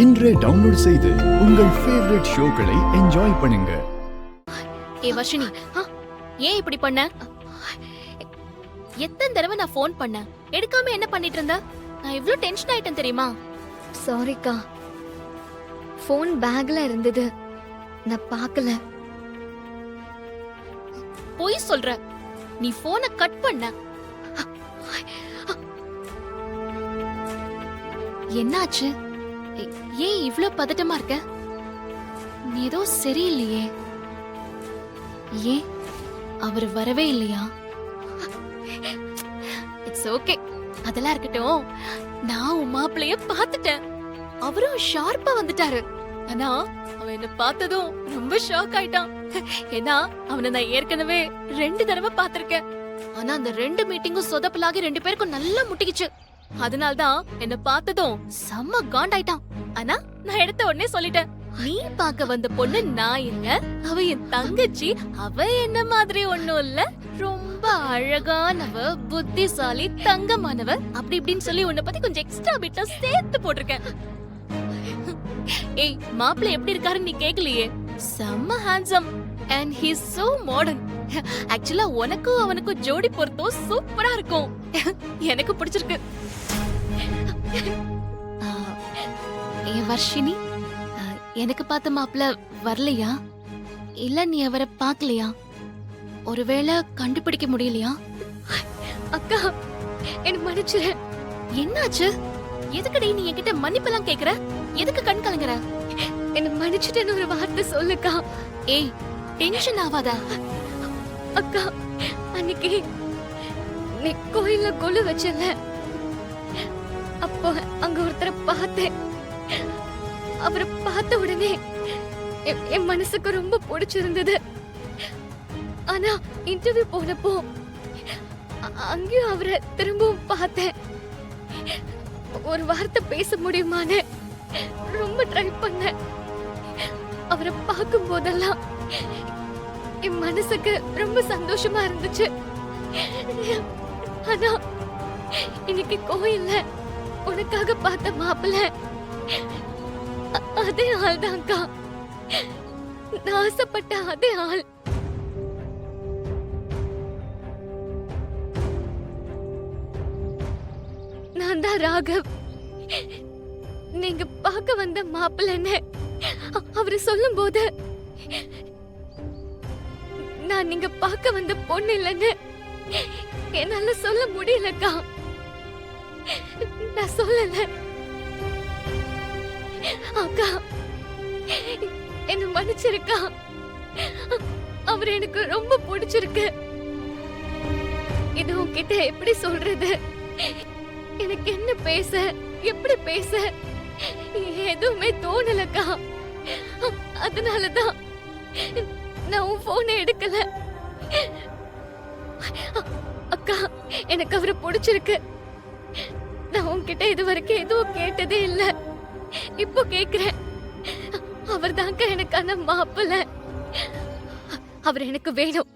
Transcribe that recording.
இன்றே டவுன்லோட் செய்து உங்கள் ஃபேவரட் ஷோக்களை என்ஜாய் பண்ணுங்க. வர்ஷினி, ஏன் இப்படி பண்ண? எத்தனை தடவை நான் ஃபோன் பண்ணேன், எடுக்காம என்ன பண்ணிட்டு இருந்த? நான் இவ்ளோ டென்ஷன் ஆயிட்டேன் தெரியுமா? சாரிக்கா, ஃபோன் பேக்ல இருந்தது, நான் பார்க்கல. போய் சொல்ற, நீ போனை கட் பண்ண. என்னாச்சு? ஏன் இவ்ளோ பதட்டமா இருக்க? நீ ஏதோ சரியில்லையே. ஏன் அவர் வரவே இல்லையா? இட்ஸ் ஓகே, அதெல்லாம் இருக்கட்டும். நான் உன் மாப்பிளைய பாத்துட்டேன். அவரும் ஷார்ப்பா வந்துட்டாரு. ஆனா அவன் என்ன பார்த்ததும் ரொம்ப ஷாக் ஆயிட்டான். ஏன்னா அவனை நான் ஏற்கனவே 2 தடவை பாத்திருக்கேன். ஆனா அந்த 2 மீட்டிங்கும் சொதப்பலாகி 2 பேருக்கும் நல்லா முட்டிக்கிச்சு. அதனால்தான் என்ன பார்த்ததும் செம்ம காண்டாயிட்டான். ஆனா நான் எடுத்த உடனே சொல்லிட்டேன், நீ பாக்க வந்த பொண்ணு நான் இல்ல, அவ என் தங்கச்சி. அவ என்ன மாதிரி ஒண்ணும் இல்ல, ரொம்ப அழகானவ, புத்திசாலி, தங்கமானவ, அப்படி இப்படின்னு சொல்லி உன்னை பத்தி கொஞ்சம் எக்ஸ்ட்ரா பிட்டா சேர்த்து போட்டிருக்கேன். ஏய், மாப்பிள்ளை எப்படி இருக்காருன்னு நீ கேக்கலையே? செம்ம handsome and he's so modern. ஆக்சுவலா உனக்கும் அவனுக்கும் ஜோடி பொருத்தம் சூப்பரா இருக்கும். எனக்கு பிடிச்சிருக்கு. வர்ஷினி, எனக்கு பார்த்த மாப்பிள்ள வரலையா? இல்ல நீ அவரை பார்க்கலையா? ஒருவேளை கண்டுபிடிக்க முடியலையா? அக்கா, என்ன மன்னிச்சிரு. என்னாச்சு? எதுக்கடி நீ என்கிட்ட மன்னிப்பெல்லாம் கேக்குற? எதுக்கு கண் கலங்குற? என்ன மன்னிச்சிட்டேன்னு ஒரு வார்த்தை சொல்லுக்கா. ஏய், டென்ஷன் ஆவாதா? அக்கா, அன்னைக்கு நீ கோயில்ல கொலு வச்சல, அப்போ அங்க ஒருத்தரை பார்த்தேன். அவரை பார்த்த உடனே என் மனசுக்கு ரொம்ப பிடிச்சிருந்தது. ஆனா இன்டர்வியூ போனப்போ அங்கேயும் அவரை திரும்பவும் பார்த்தேன். ஒரு வார்த்தை பேச முடியுமான்னு ரொம்ப ட்ரை பண்ணேன். அவரை பார்க்கும் போதெல்லாம் என் மனசுக்கு ரொம்ப சந்தோஷமா இருந்துச்சு. ஆனா இன்னைக்கு கோயில்ல உனக்காக பார்த்த மாப்பிள்ள அதே ஆள் தான்க்கா. நான் ஆசைப்பட்ட அதே ஆள். நான் தான் ராகவ். நீங்க பார்க்க வந்த மாப்பிள்ளன்னு அவரு சொல்லும் போது நான் நீங்க பார்க்க வந்த பொண்ணு இல்லைன்னு என்னால சொல்ல முடியலக்கா. நான் சொல்லல. அக்கா, என்ன மன்னிச்சிருக்கா. அவர் எனக்கு ரொம்ப பிடிச்சிருக்கு. இது உன்கிட்ட எப்படி சொல்றது? எனக்கு என்ன பேச, எப்படி பேச எதுவுமே தோணலக்கா. அதனாலதான் நான் உன் போனை எடுக்கல. அக்கா, எனக்கு அவரை பிடிச்சிருக்கு. நான் உன்கிட்ட இது வரைக்கும் எதுவும் கேட்டதே இல்ல. இப்போ கேக்குறேன். அவர் தாங்க எனக்கான மாப்பிள்ள. அவர் எனக்கு வேணும்.